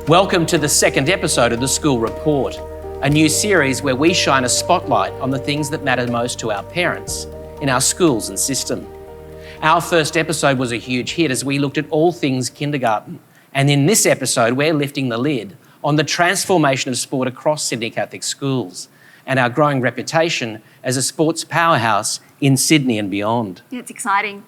Welcome to the second episode of the School Report, a new series where we shine a spotlight on the things that matter most to our parents in our schools and system. Our first episode was a huge hit as we looked at all things kindergarten. And in this episode, we're lifting the lid on the transformation of sport across Sydney Catholic schools and our growing reputation as a sports powerhouse in Sydney and beyond. Yeah, it's exciting.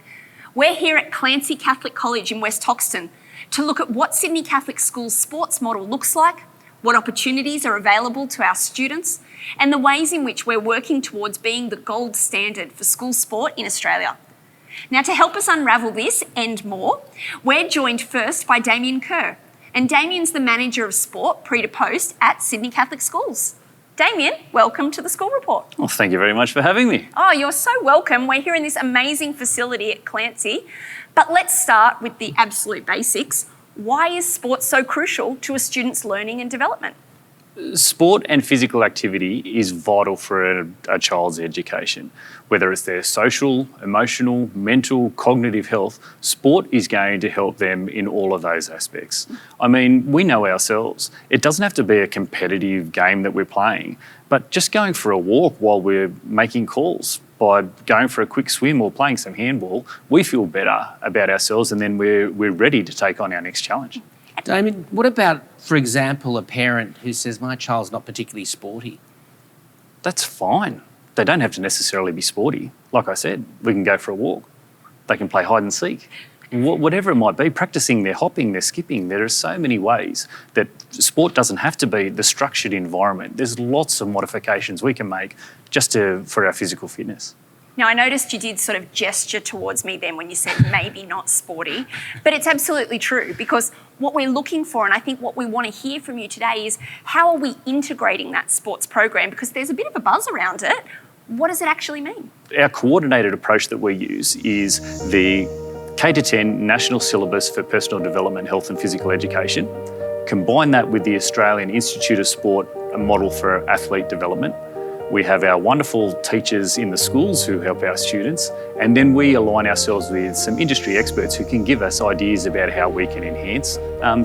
We're here at Clancy Catholic College in West Hoxton to look at what Sydney Catholic School's sports model looks like, what opportunities are available to our students, and the ways in which we're working towards being the gold standard for school sport in Australia. Now, to help us unravel this and more, we're joined first by Damien Kerr. And Damien's the Manager of Sport, pre to post, at Sydney Catholic Schools. Damien, welcome to the School Report. Well, thank you very much for having me. Oh, you're so welcome. We're here in this amazing facility at Clancy. But let's start with the absolute basics. Why is sport so crucial to a student's learning and development? Sport and physical activity is vital for a child's education. Whether it's their social, emotional, mental, cognitive health, sport is going to help them in all of those aspects. I mean, we know ourselves. It doesn't have to be a competitive game that we're playing, but just going for a walk while we're making calls, by going for a quick swim or playing some handball, we feel better about ourselves and then we're ready to take on our next challenge. Damien, what about, for example, a parent who says, my child's not particularly sporty? That's fine. They don't have to necessarily be sporty. Like I said, we can go for a walk. They can play hide and seek. Whatever it might be, practicing their hopping, their skipping. There are so many ways that sport doesn't have to be the structured environment. There's lots of modifications we can make just for our physical fitness. Now, I noticed you did sort of gesture towards me then when you said maybe not sporty, but it's absolutely true, because what we're looking for, and I think what we want to hear from you today, is how are we integrating that sports program? Because there's a bit of a buzz around it. What does it actually mean? Our coordinated approach that we use is the K-10 National Syllabus for Personal Development, Health and Physical Education. Combine that with the Australian Institute of Sport, a model for athlete development. We have our wonderful teachers in the schools who help our students, and then we align ourselves with some industry experts who can give us ideas about how we can enhance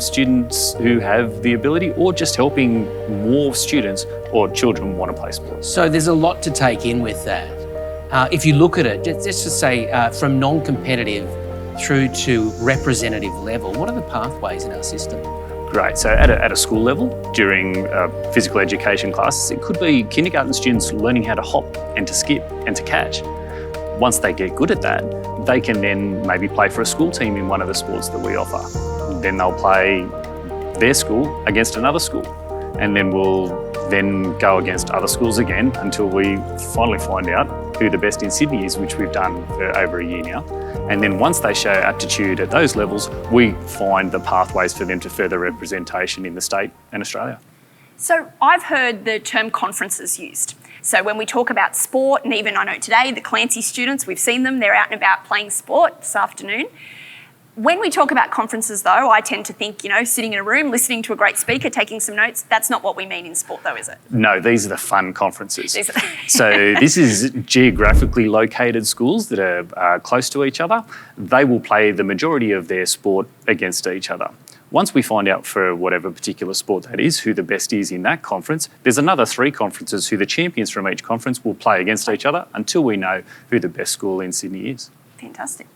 students who have the ability, or just helping more students or children want to play sports. So there's a lot to take in with that. If you look at it, let's just say from non-competitive through to representative level, what are the pathways in our system? Great. So at a school level, during physical education classes, it could be kindergarten students learning how to hop and to skip and to catch. Once they get good at that, they can then maybe play for a school team in one of the sports that we offer. Then they'll play their school against another school. And then we'll then go against other schools again until we finally find out who the best in Sydney is, which we've done for over a year now. And then once they show aptitude at those levels, we find the pathways for them to further representation in the state and Australia. So I've heard the term conferences used. So when we talk about sport, and even I know today, the Clancy students, we've seen them, they're out and about playing sport this afternoon. When we talk about conferences though, I tend to think, sitting in a room, listening to a great speaker, taking some notes. That's not what we mean in sport though, is it? No, these are the fun conferences. So this is geographically located schools that are close to each other. They will play the majority of their sport against each other. Once we find out for whatever particular sport that is, who the best is in that conference, there's another 3 conferences who the champions from each conference will play against each other until we know who the best school in Sydney is. Fantastic.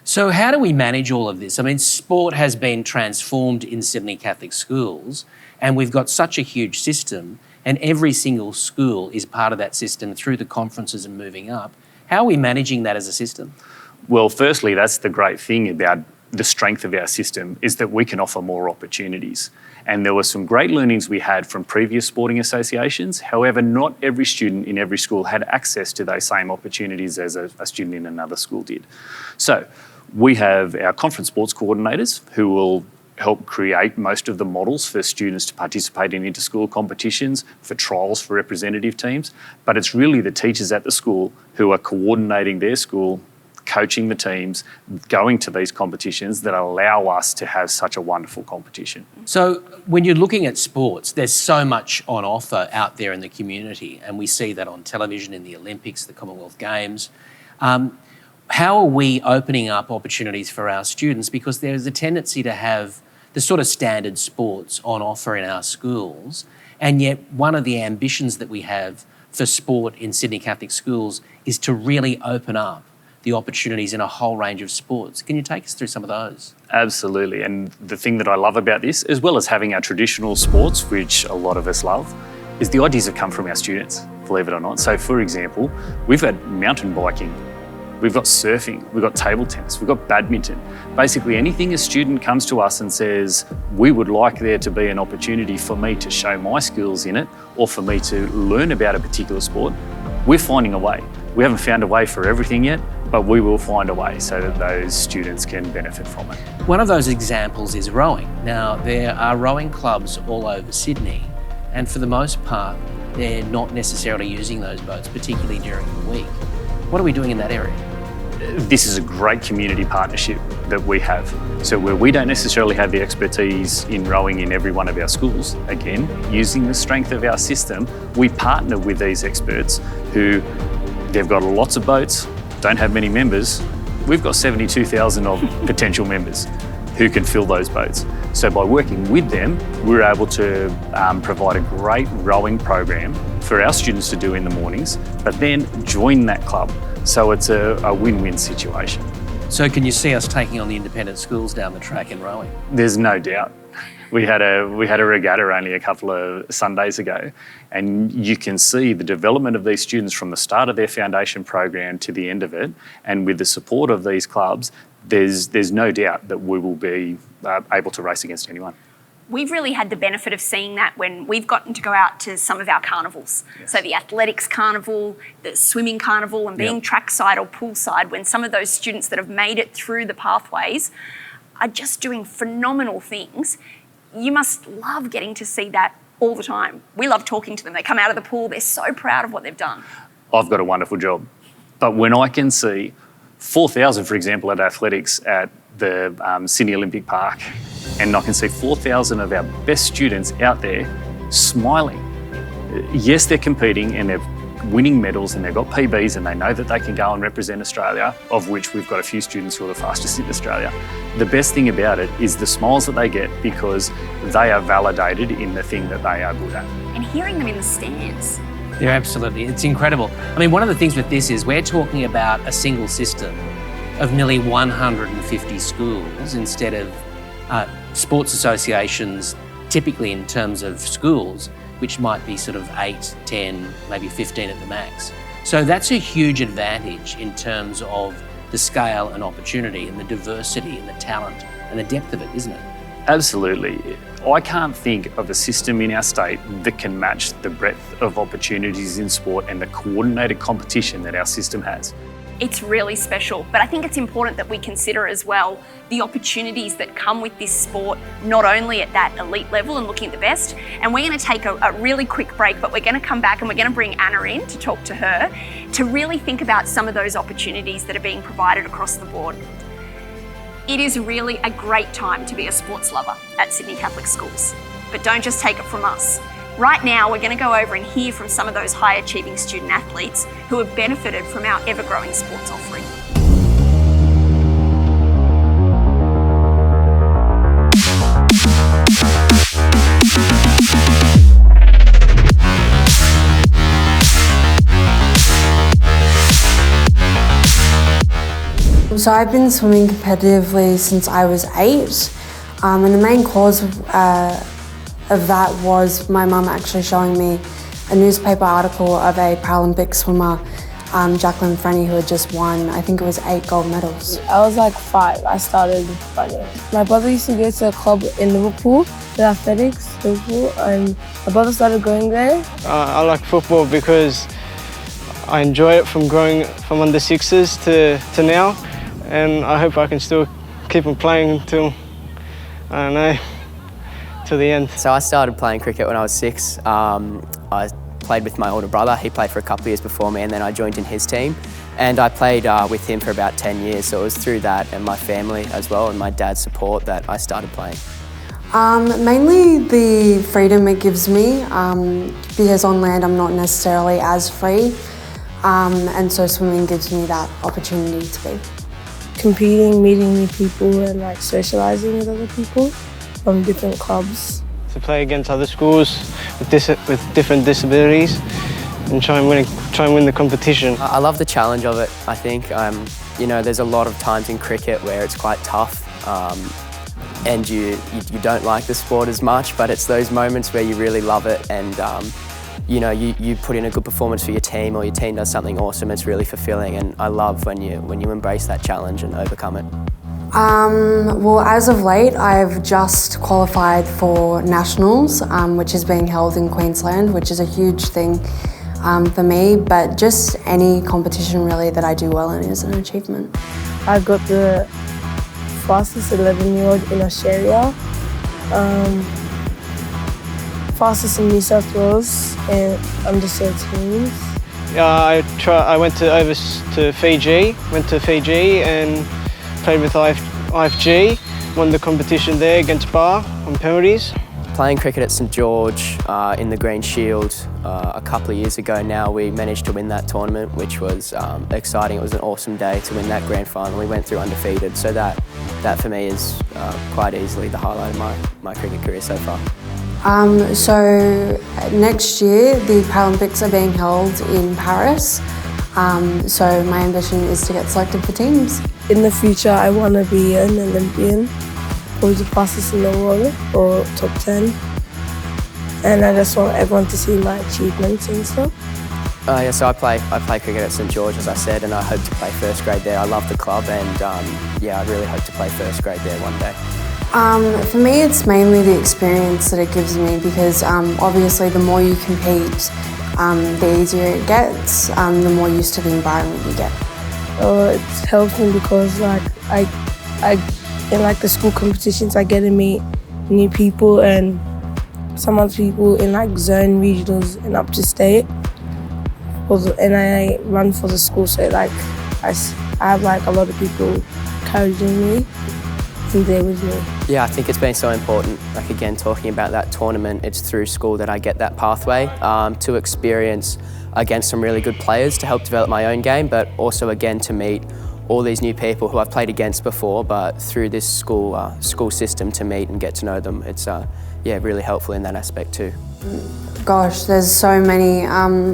So how do we manage all of this? I mean, sport has been transformed in Sydney Catholic schools, and we've got such a huge system, and every single school is part of that system through the conferences and moving up. How are we managing that as a system? Well, firstly, that's the great thing about the strength of our system, is that we can offer more opportunities. And there were some great learnings we had from previous sporting associations. However, not every student in every school had access to those same opportunities as a student in another school did. So we have our conference sports coordinators who will help create most of the models for students to participate in inter-school competitions, for trials for representative teams. But it's really the teachers at the school who are coordinating their school, coaching the teams, going to these competitions that allow us to have such a wonderful competition. So when you're looking at sports, there's so much on offer out there in the community, and we see that on television in the Olympics, the Commonwealth Games. How are we opening up opportunities for our students? Because there's a tendency to have the sort of standard sports on offer in our schools, and yet one of the ambitions that we have for sport in Sydney Catholic schools is to really open up the opportunities in a whole range of sports. Can you take us through some of those? Absolutely. And the thing that I love about this, as well as having our traditional sports, which a lot of us love, is the ideas have come from our students, believe it or not. So for example, we've had mountain biking, we've got surfing, we've got table tennis, we've got badminton. Basically anything a student comes to us and says, we would like there to be an opportunity for me to show my skills in it or for me to learn about a particular sport, we're finding a way. We haven't found a way for everything yet, but we will find a way so that those students can benefit from it. One of those examples is rowing. Now, there are rowing clubs all over Sydney, and for the most part, they're not necessarily using those boats, particularly during the week. What are we doing in that area? This is a great community partnership that we have. So where we don't necessarily have the expertise in rowing in every one of our schools, again, using the strength of our system, we partner with these experts who, they've got lots of boats, don't have many members. We've got 72,000 of potential members who can fill those boats. So by working with them, we're able to provide a great rowing program for our students to do in the mornings, but then join that club. So it's a win-win situation. So can you see us taking on the independent schools down the track in rowing? There's no doubt. We had a regatta only a couple of Sundays ago, and you can see the development of these students from the start of their foundation program to the end of it, and with the support of these clubs, there's no doubt that we will be able to race against anyone. We've really had the benefit of seeing that when we've gotten to go out to some of our carnivals. Yes. So the athletics carnival, the swimming carnival, and being trackside or poolside, when some of those students that have made it through the pathways are just doing phenomenal things. You must love getting to see that all the time. We love talking to them. They come out of the pool, they're so proud of what they've done. I've got a wonderful job. But when I can see 4,000, for example, at athletics at the Sydney Olympic Park, and I can see 4,000 of our best students out there smiling. Yes, they're competing and they're winning medals and they've got PBs and they know that they can go and represent Australia, of which we've got a few students who are the fastest in Australia. The best thing about it is the smiles that they get because they are validated in the thing that they are good at. And hearing them in the stands. Yeah, absolutely. It's incredible. I mean, one of the things with this is we're talking about a single system of nearly 150 schools instead of sports associations, typically in terms of schools, which might be sort of 8, 10, maybe 15 at the max. So that's a huge advantage in terms of the scale and opportunity and the diversity and the talent and the depth of it, isn't it? Absolutely. I can't think of a system in our state that can match the breadth of opportunities in sport and the coordinated competition that our system has. It's really special, but I think it's important that we consider as well the opportunities that come with this sport, not only at that elite level and looking at the best. And we're going to take a really quick break, but we're going to come back and we're going to bring Anna in to talk to her to really think about some of those opportunities that are being provided across the board. It is really a great time to be a sports lover at Sydney Catholic schools, but don't just take it from us. Right now, we're going to go over and hear from some of those high-achieving student athletes who have benefited from our ever-growing sports offering. So I've been swimming competitively since I was 8, and the main cause of that was my mum actually showing me a newspaper article of a Paralympic swimmer, Jacqueline Frenny, who had just won, I think it was 8 gold medals. I was like 5, I started running. My brother used to go to a club in Liverpool, the athletics, Liverpool, and my brother started going there. I like football because I enjoy it from growing from under 6s to now, and I hope I can still keep on playing until, I don't know, till the end. So I started playing cricket when I was 6. I played with my older brother. He played for a couple of years before me, and then I joined in his team. And I played with him for about 10 years. So it was through that and my family as well and my dad's support that I started playing. Mainly the freedom it gives me, because on land I'm not necessarily as free, and so swimming gives me that opportunity to be. Competing, meeting new people and like socialising with other people. from different clubs. To play against other schools with different disabilities and try and win the competition. I love the challenge of it. I think you know, there's a lot of times in cricket where it's quite tough and you don't like the sport as much, but it's those moments where you really love it and you know, you put in a good performance for your team or your team does something awesome. It's really fulfilling, and I love when you embrace that challenge and overcome it. Well, as of late, I've just qualified for nationals, which is being held in Queensland, which is a huge thing for me, but just any competition really that I do well in is an achievement. I got the fastest 11-year-old in Australia, fastest in New South Wales and under 13s. I went to Fiji and played with IFG, won the competition there against Bar on penalties. Playing cricket at St George in the Green Shield a couple of years ago now, we managed to win that tournament, which was exciting. It was an awesome day to win that grand final. We went through undefeated, so that for me is quite easily the highlight of my cricket career so far. So next year the Paralympics are being held in Paris, so my ambition is to get selected for teams. In the future, I want to be an Olympian, probably the fastest in the world or top 10. And I just want everyone to see my achievements and stuff. Yeah, so I play cricket at St George, as I said, and I hope to play first grade there. I love the club, and yeah, I really hope to play first grade there one day. For me, it's mainly the experience that it gives me because obviously the more you compete, the easier it gets, the more used to the environment you get. It's helped me because like I in like the school competitions I get to meet new people and some other people in like zone regionals and up to state. And I run for the school, so like I have like a lot of people encouraging me and there with me. Yeah, I think it's been so important. Like again, talking about that tournament, it's through school that I get that pathway to experience against some really good players to help develop my own game, but also again to meet all these new people who I've played against before, but through this school system to meet and get to know them. It's yeah, really helpful in that aspect too. Gosh, there's so many.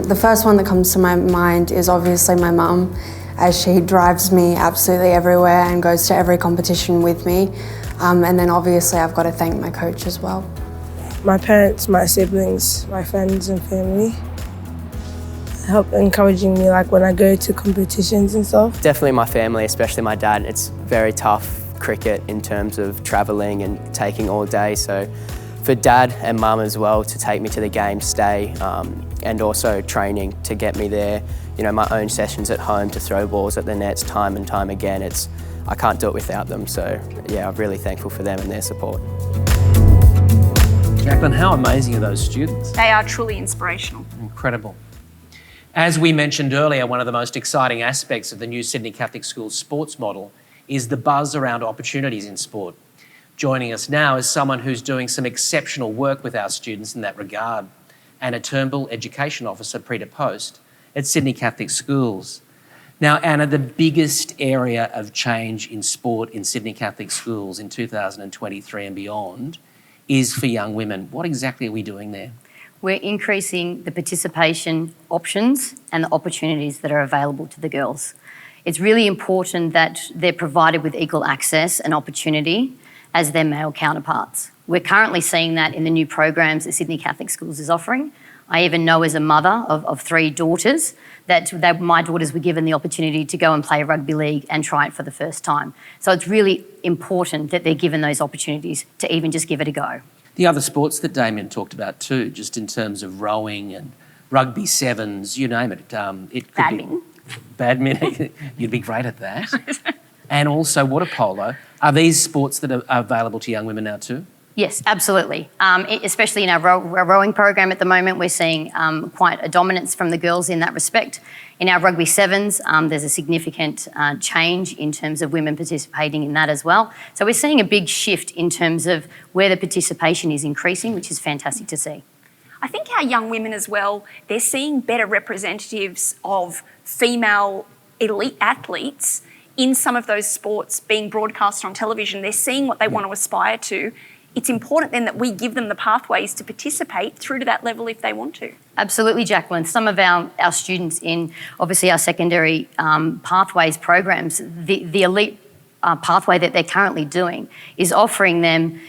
The first one that comes to my mind is obviously my mum, as she drives me absolutely everywhere and goes to every competition with me. And then obviously I've got to thank my coach as well. My parents, my siblings, my friends and family help encouraging me like when I go to competitions and stuff. Definitely my family, especially my dad. It's very tough cricket in terms of travelling and taking all day. So for dad and mum as well to take me to the game, stay, and also training to get me there. You know, my own sessions at home to throw balls at the nets time and time again. I can't do it without them. So yeah, I'm really thankful for them and their support. Jacqueline, how amazing are those students? They are truly inspirational. Incredible. As we mentioned earlier, one of the most exciting aspects of the new Sydney Catholic Schools sports model is the buzz around opportunities in sport. Joining us now is someone who's doing some exceptional work with our students in that regard. Anna Turnbull, Education Officer pre to post at Sydney Catholic Schools. Now, Anna, the biggest area of change in sport in Sydney Catholic Schools in 2023 and beyond is for young women. What exactly are we doing there? We're increasing the participation options and the opportunities that are available to the girls. It's really important that they're provided with equal access and opportunity as their male counterparts. We're currently seeing that in the new programs that Sydney Catholic Schools is offering. I even know as a mother of 3 daughters that my daughters were given the opportunity to go and play rugby league and try it for the first time. So it's really important that they're given those opportunities to even just give it a go. The other sports that Damien talked about too, just in terms of rowing and rugby sevens, you name it. It could Badminton. Badminton. You'd be great at that. And also water polo. Are these sports that are available to young women now too? Yes, absolutely. Especially in our rowing program at the moment, we're seeing quite a dominance from the girls in that respect. In our rugby sevens, there's a significant change in terms of women participating in that as well. So we're seeing a big shift in terms of where the participation is increasing, which is fantastic to see. I think our young women as well, they're seeing better representatives of female elite athletes in some of those sports being broadcast on television. They're seeing what they want to aspire to it's important then that we give them the pathways to participate through to that level if they want to. Absolutely, Jacqueline. Some of our students in obviously our secondary pathways programs, the elite pathway that they're currently doing is offering them,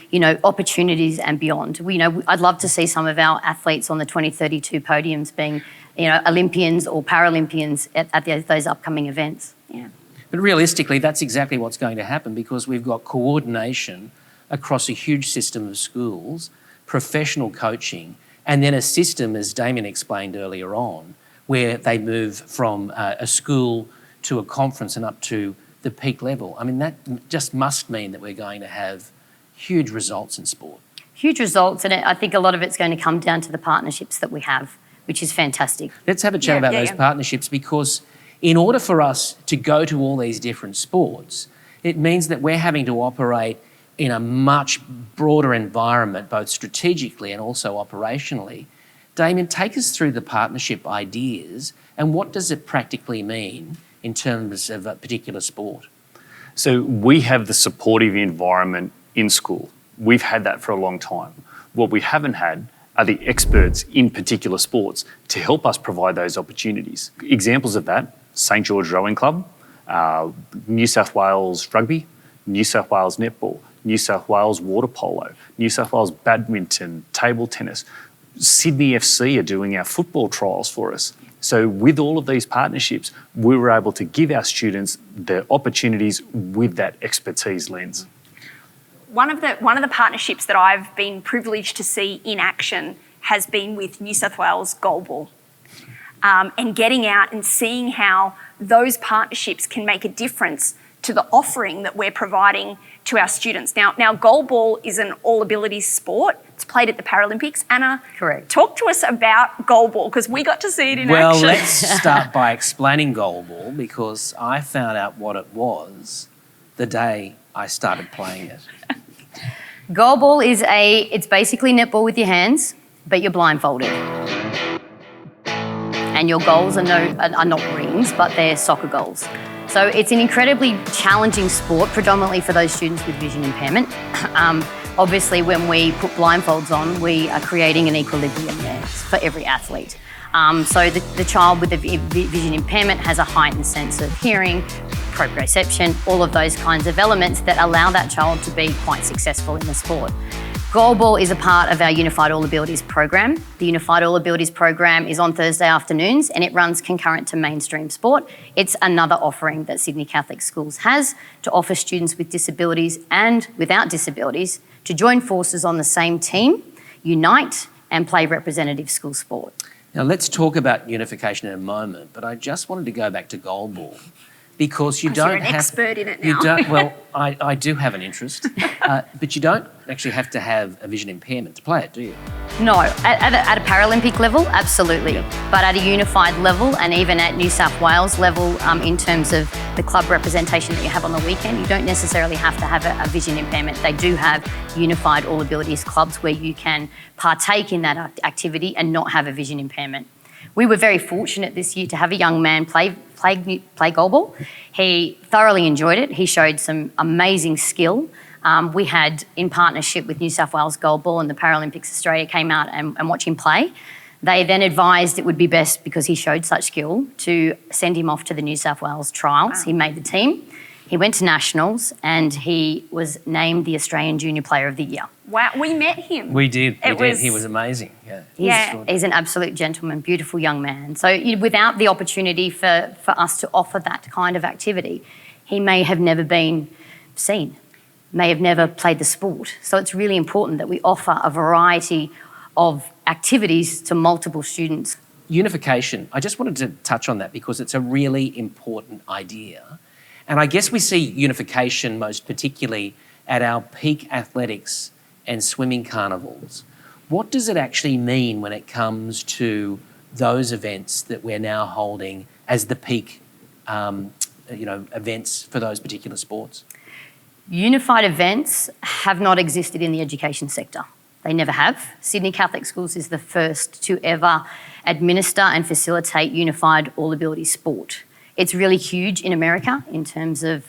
opportunities and beyond. I'd love to see some of our athletes on the 2032 podiums being, Olympians or Paralympians at those upcoming events. Yeah. But realistically, that's exactly what's going to happen because we've got coordination across a huge system of schools, professional coaching, and then a system, as Damien explained earlier on, where they move from a school to a conference and up to the peak level. I mean, that just must mean that we're going to have huge results in sport. Huge results, and I think a lot of it's going to come down to the partnerships that we have, which is fantastic. Let's have a chat about those partnerships because in order for us to go to all these different sports, it means that we're having to operate in a much broader environment, both strategically and also operationally. Damien, take us through the partnership ideas and what does it practically mean in terms of a particular sport? So we have the supportive environment in school. We've had that for a long time. What we haven't had are the experts in particular sports to help us provide those opportunities. Examples of that, St George Rowing Club, New South Wales Rugby, New South Wales Netball, New South Wales Water Polo, New South Wales Badminton, Table Tennis. Sydney FC are doing our football trials for us. So with all of these partnerships, we were able to give our students the opportunities with that expertise lens. One of the partnerships that I've been privileged to see in action has been with New South Wales Goalball. And getting out and seeing how those partnerships can make a difference to the offering that we're providing to our students. Now goalball is an all-abilities sport. It's played at the Paralympics. Anna, correct. Talk to us about goalball because we got to see it in action. Well, let's start by explaining goalball because I found out what it was the day I started playing it. Goalball it's basically netball with your hands, but you're blindfolded. And your goals are not rings, but they're soccer goals. So it's an incredibly challenging sport, predominantly for those students with vision impairment. Obviously, when we put blindfolds on, we are creating an equilibrium there for every athlete. So the child with a vision impairment has a heightened sense of hearing, proprioception, all of those kinds of elements that allow that child to be quite successful in the sport. Goalball is a part of our Unified All Abilities program. The Unified All Abilities program is on Thursday afternoons and it runs concurrent to mainstream sport. It's another offering that Sydney Catholic Schools has to offer students with disabilities and without disabilities to join forces on the same team, unite and play representative school sport. Now let's talk about unification in a moment, but I just wanted to go back to goalball because you're an expert in it now. Well, I do have an interest, but you don't actually have to have a vision impairment to play it, do you? No, at a Paralympic level, absolutely. But at a unified level and even at New South Wales level, in terms of the club representation that you have on the weekend, you don't necessarily have to have a vision impairment. They do have unified all abilities clubs where you can partake in that activity and not have a vision impairment. We were very fortunate this year to have a young man play goalball. He thoroughly enjoyed it. He showed some amazing skill. We had, in partnership with New South Wales Goalball and the Paralympics Australia, came out and watched him play. They then advised it would be best, because he showed such skill, to send him off to the New South Wales trials. Wow. He made the team. He went to nationals and he was named the Australian Junior Player of the Year. Wow, we met him. We did. He was amazing. He's an absolute gentleman, beautiful young man. So without the opportunity for us to offer that kind of activity, he may have never been seen, may have never played the sport. So it's really important that we offer a variety of activities to multiple students. Unification, I just wanted to touch on that because it's a really important idea. And I guess we see unification most particularly at our peak athletics and swimming carnivals. What does it actually mean when it comes to those events that we're now holding as the peak events for those particular sports? Unified events have not existed in the education sector. They never have. Sydney Catholic Schools is the first to ever administer and facilitate unified all-ability sport. It's really huge in America in terms of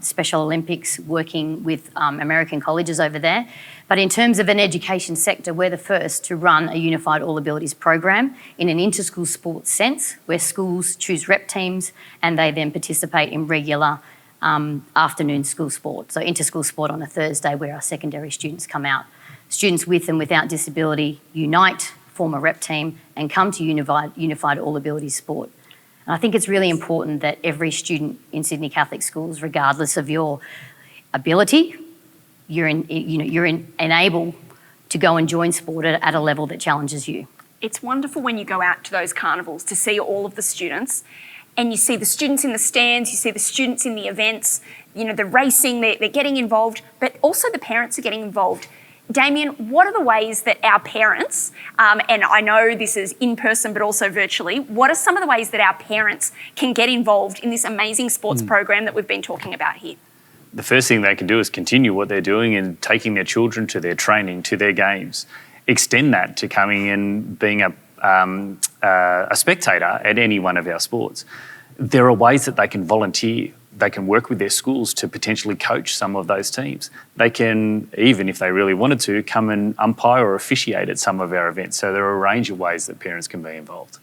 Special Olympics, working with American colleges over there. But in terms of an education sector, we're the first to run a unified all abilities program in an inter-school sports sense, where schools choose rep teams and they then participate in regular afternoon school sport. So inter-school sport on a Thursday, where our secondary students come out. Students with and without disability unite, form a rep team and come to unified all abilities sport. And I think it's really important that every student in Sydney Catholic schools, regardless of your ability, you're enabled to go and join sport at a level that challenges you. It's wonderful when you go out to those carnivals to see all of the students, and you see the students in the stands, you see the students in the events, the racing, they're getting involved, but also the parents are getting involved. Damien, what are the ways that our parents, and I know this is in person but also virtually, what are some of the ways that our parents can get involved in this amazing sports program that we've been talking about here? The first thing they can do is continue what they're doing and taking their children to their training, to their games. Extend that to coming and being a spectator at any one of our sports. There are ways that they can volunteer. They can work with their schools to potentially coach some of those teams. They can, even if they really wanted to, come and umpire or officiate at some of our events. So there are a range of ways that parents can be involved.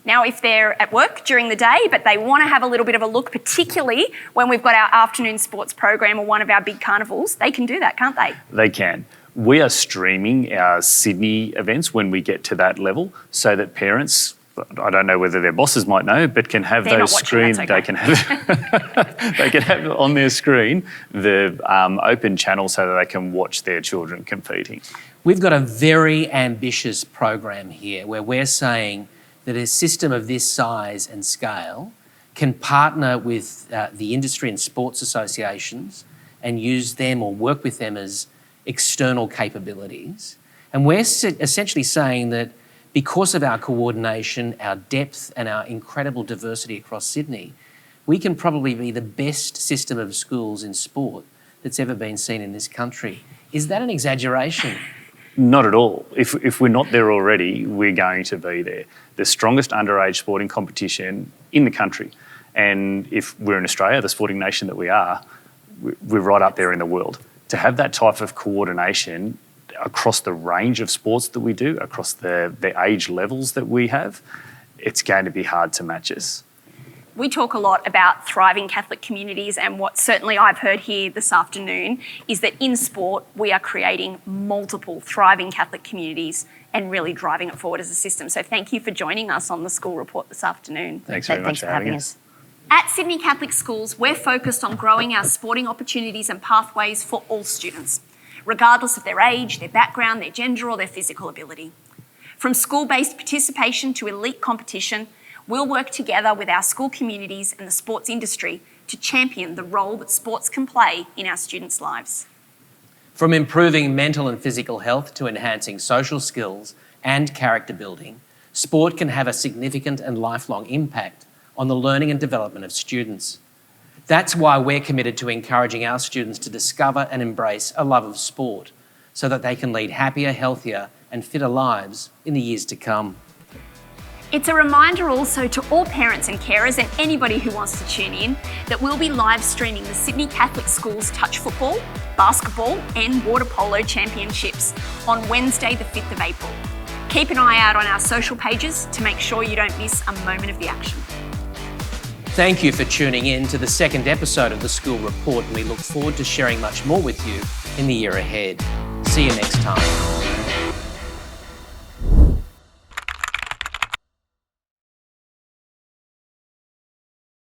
Now, if they're at work during the day, but they want to have a little bit of a look, particularly when we've got our afternoon sports program or one of our big carnivals, they can do that, can't they? They can. We are streaming our Sydney events when we get to that level, so that parents, I don't know whether their bosses might know, but can have They're those not watching, screens. that's okay. They can have they can have on their screen the open channel so that they can watch their children competing. We've got a very ambitious program here where we're saying that a system of this size and scale can partner with the industry and sports associations and use them or work with them as external capabilities. And we're essentially saying that because of our coordination, our depth and our incredible diversity across Sydney, we can probably be the best system of schools in sport that's ever been seen in this country. Is that an exaggeration? Not at all. If we're not there already, we're going to be there. The strongest underage sporting competition in the country. And if we're in Australia, the sporting nation that we are, we're right up there in the world. To have that type of coordination across the range of sports that we do, across the age levels that we have, it's going to be hard to match us. We talk a lot about thriving Catholic communities, and what certainly I've heard here this afternoon is that in sport we are creating multiple thriving Catholic communities and really driving it forward as a system. So thank you for joining us on the School Report this afternoon. Thanks very much for having us. At Sydney Catholic Schools, we're focused on growing our sporting opportunities and pathways for all students, regardless of their age, their background, their gender or their physical ability. From school-based participation to elite competition, we'll work together with our school communities and the sports industry to champion the role that sports can play in our students' lives. From improving mental and physical health to enhancing social skills and character building, sport can have a significant and lifelong impact on the learning and development of students. That's why we're committed to encouraging our students to discover and embrace a love of sport so that they can lead happier, healthier and fitter lives in the years to come. It's a reminder also to all parents and carers and anybody who wants to tune in that we'll be live streaming the Sydney Catholic Schools touch football, basketball and water polo championships on Wednesday the 5th of April. Keep an eye out on our social pages to make sure you don't miss a moment of the action. Thank you for tuning in to the second episode of the School Report, and we look forward to sharing much more with you in the year ahead. See you next time.